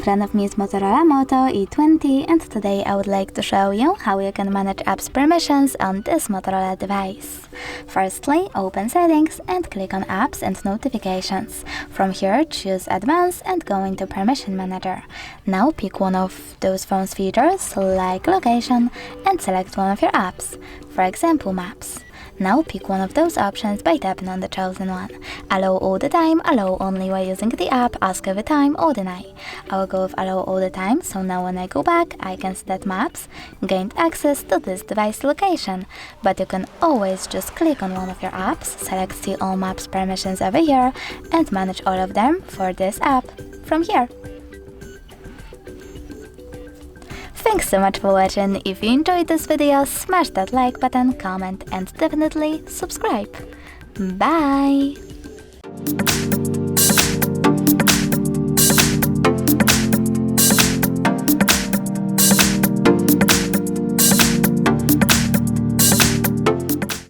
front of me is Motorola Moto E20, and today I would like to show you how you can manage apps permissions on this Motorola device. Firstly, open Settings and click on Apps and Notifications. From here, choose Advanced and go into Permission Manager. Now pick one of those phone's features, like Location, and select one of your apps, for example Maps. Now pick one of those options by tapping on the chosen one. Allow all the time, allow only while using the app, ask every time, or deny. I will go with allow all the time, so now when I go back, I can see that Maps gained access to this device location. But you can always just click on one of your apps, select See all Maps permissions over here, and manage all of them for this app from here. Thanks so much for watching. If you enjoyed this video, smash that like button, comment, and definitely subscribe. Bye!